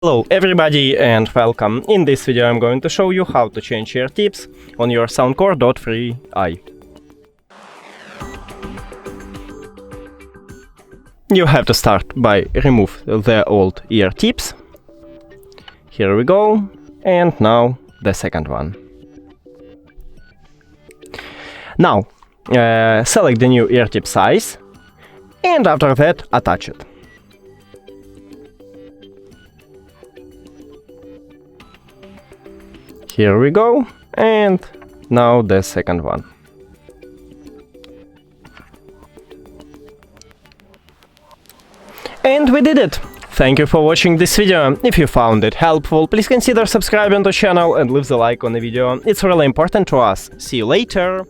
Hello everybody and welcome. In this video I'm going to show you how to change ear tips on your SOUNDCORE Dot free eye. You have to start by remove the old ear tips. Here we go. And now the second one. Now select the new ear tip size and after that attach it. Here we go, and now the second one. And we did it! Thank you for watching this video. If you found it helpful, please consider subscribing to the channel and leave the like on the video. It's really important to us. See you later!